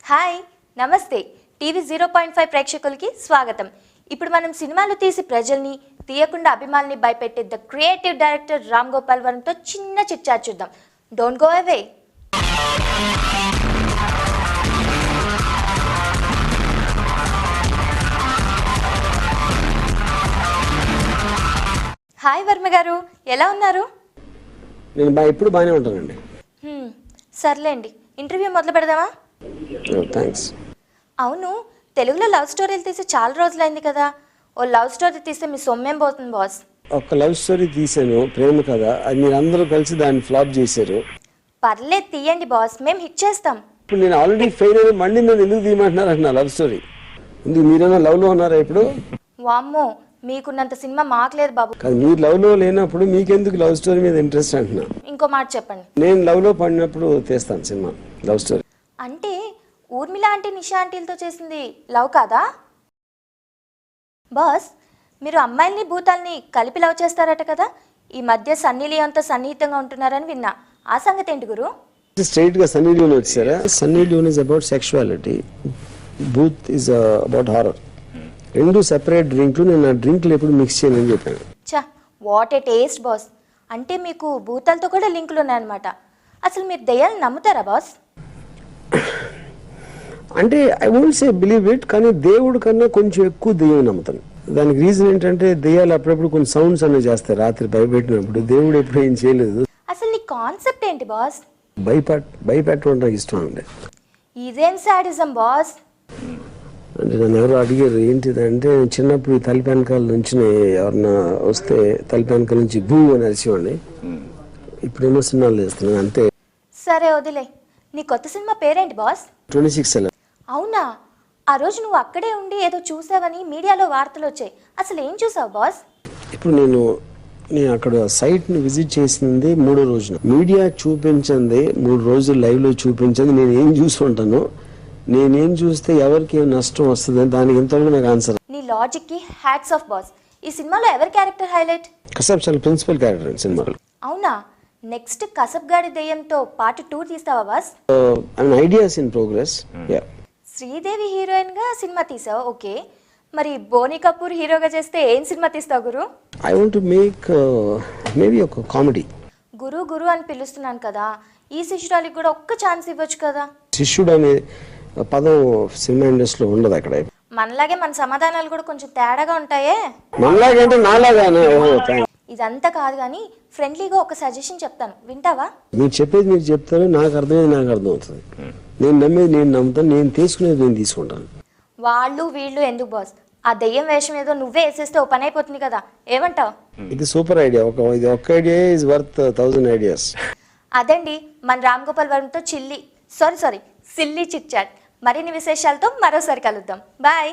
Hi నమస్తే TV 0.5 ప్రేక్షకులకి స్వాగతం. ఇప్పుడు మనం సినిమాలు తీసి ప్రజల్ని తీయకుండా అభిమానుల్ని భయపెట్టే the creative director Ram Gopal వర్మతో చిన్న చిట్చాట్ చూద్దాం. Don't go away. Hi Varma గారు, ఎలా ఉన్నారు? నేను ఎప్పుడు బాగానే ఉంటానండి. సర్లేండి, ఇంటర్వ్యూ మొదలు పెడదామా? థ్యాంక్స్. అవును, తెలుగులో లవ్ స్టోరీలు తీసి చాలా రోజులైంది కదా. ఓ లవ్ స్టోరీ తీస్తే మీ సొమ్మేం పోతుంది బాస్? ఒక లవ్ స్టోరీ తీసాను, ప్రేమ కథ. అది మీరు అందరూ కలిసి దాన్ని ఫ్లాప్ చేశారు. పర్లేదు తీయండి బాస్, మేము హిట్ చేస్తాం. ఇప్పుడు నేను ఆల్రెడీ ఫెయిల్ అయిన మళ్ళీ నన్ను ఎందుకు తీయమంటున్నారు అంటున్నా లవ్ స్టోరీ. ఎందుకు మీరేమన్నా లవ్లో ఉన్నారా ఇప్పుడు? వామ్మో, మీకున్నంత సినిమా మాకు లేదు బాబు. కాదు, మీరు లవ్లో లేనప్పుడు మీకెందుకు లవ్ స్టోరీ మీద ఇంట్రెస్ట్ అంటున్నా. ఇంకో మాట చెప్పండి. నేను లవ్లో పడినప్పుడు తీస్తాను సినిమా లవ్ స్టోరీ. అంటే ఊర్మిళ ఆంటీ నిషా ఆంటీలతో చేసింది లవ్ కాదా బాస్? మీరు అమ్మాయిల్ని భూతాల్ని కలిపి లవ్ చేస్తారట కదా. ఈ మధ్య సన్నీ లియోన్తో సన్నిహితంగా ఉంటున్నారని విన్నా. ఆ సంగతి ఏంటి గురు? స్ట్రైట్ గా సన్నీ లియోన్ వచ్చారా? Sunny Leone is about sexuality, Bhoot is about horror. రెండు సెపరేట్ డ్రింక్లు. నేను ఆ డ్రింక్లు ఎప్పుడు మిక్స్ చేయనని చెప్పాను. చా, వాట్ ఏ టేస్ట్ బాస్. అంటే మీకు భూతాలతో కూడా లింకులు ఉన్నాయన్నమాట. అసలు మీరు దయ్యాలను నమ్ముతారా బాస్? అంటే I won't say believe it, కానీ దేవుడు కన్నా కొంచెం ఎక్కువ దెయ్యం నమ్ముతాను. దానికి రీజన్ ఏంటంటే దెయ్యాలు అప్పుడప్పుడు కొన్ని సౌండ్స్ అనేవి చేస్తాయి రాత్రి భయపెట్టినప్పుడు. దేవుడు ఎప్పుడు ఏం చేయలేదు. అసలు నీ కాన్సెప్ట్ ఏంటి బాస్? భయపెట్టడం నాకు ఇష్టం అండి. ఇదేం సాడిజం బాస్? అంటే నన్ను ఎవరు అడిగారు ఏంటిదంటే, చిన్నప్పుడు ఈ తలుపు వెనకాల నుంచి ఎవరన్నా వస్తే తలుపు వెనకాల నుంచి భూ అని అరిచేవాడిని. ఇప్పుడేమో సినిమాలు చేస్తున్నాను అంతే. సరే వదిలే. నీ కొత్త సినిమా పేరేంటి బాస్? 26. అవునా? ఆ రోజు నువ్వు అక్కడే ఉండి ఏదో చూసావని మీడియాలో వార్తలు వచ్చాయి. అసలు ఏం చూసావు బాస్? ఇప్పుడు నేను అక్కడ సైట్ని విజిట్ చేసింది 3వ రోజున. మీడియా చూపించింది 3 రోజులు లైవ్లో చూపించింది. నేను ఏం చూసుకుంటాను, నేనేం చూస్తే ఎవరికి ఏం నష్టం వస్తుంది, దానికి ఇంతవరకు నాకు ఆన్సర్. నీ లాజిక్కి హ్యాట్స్ ఆఫ్ బాస్. ఈ సినిమాలో ఎవరి క్యారెక్టర్ హైలైట్? కసబ్ చాలా ప్రిన్సిపల్ క్యారెక్టర్ సినిమాలో. అవునా? నెక్స్ట్ కసబ్ గాడి దెయ్యంతో పార్ట్ 2 తీస్తావా boss? Ideas in progress. Sridevi heroine గా సినిమా తీసావు, ఓకే. మరి బోనీ కపూర్ హీరోగా చేస్తే ఏం సినిమా తీస్తావు గురు? I want to make maybe ఒక కామెడీ. గురు గురు అని పిలుస్తున్నాను కదా, ఈ శిష్యురాలికి కూడా ఒక్క ఛాన్స్ ఇవ్వచ్చు కదా. శిష్యుడు అనే పదం సినిమా ఇండస్ట్రీలో ఉండదు అక్కడ. మనలాగే మన సమాధానాలు కూడా కొంచెం తేడాగా ఉంటాయే. మనలాగే అంటే నాలాగానే. ఇదంతా కాదు కానీ ఫ్రెండ్లీగా ఒక సజెషన్ చెప్తాను, వింటావా? మీరు చెప్పేది మీరు చెప్తారు, నాకు అర్థమేది నాకు అర్థం అవుతుంది. నేను నమ్మేది నేను నమ్ముతాను, నేను తీసుకునేది నేను తీసుకుంటాను. వాళ్ళు వీళ్ళు ఎందుకు బాస్? ఆ దెయ్యం వేషం ఏదో నువ్వే వేసేస్తే ఓ పని అయిపోతుంది కదా, ఏమంటావు? ఇది సూపర్ ఐడియా. ఇది ఒక్క ఐడియా ఇస్ వర్త్ 1000 ఐడియాస్. అదండి మన రామ్ గోపాల్ వర్మతో సిల్లీ చిట్ చాట్. మరిన్ని విశేషాలతో మరోసారి కలుద్దాం. బాయ్.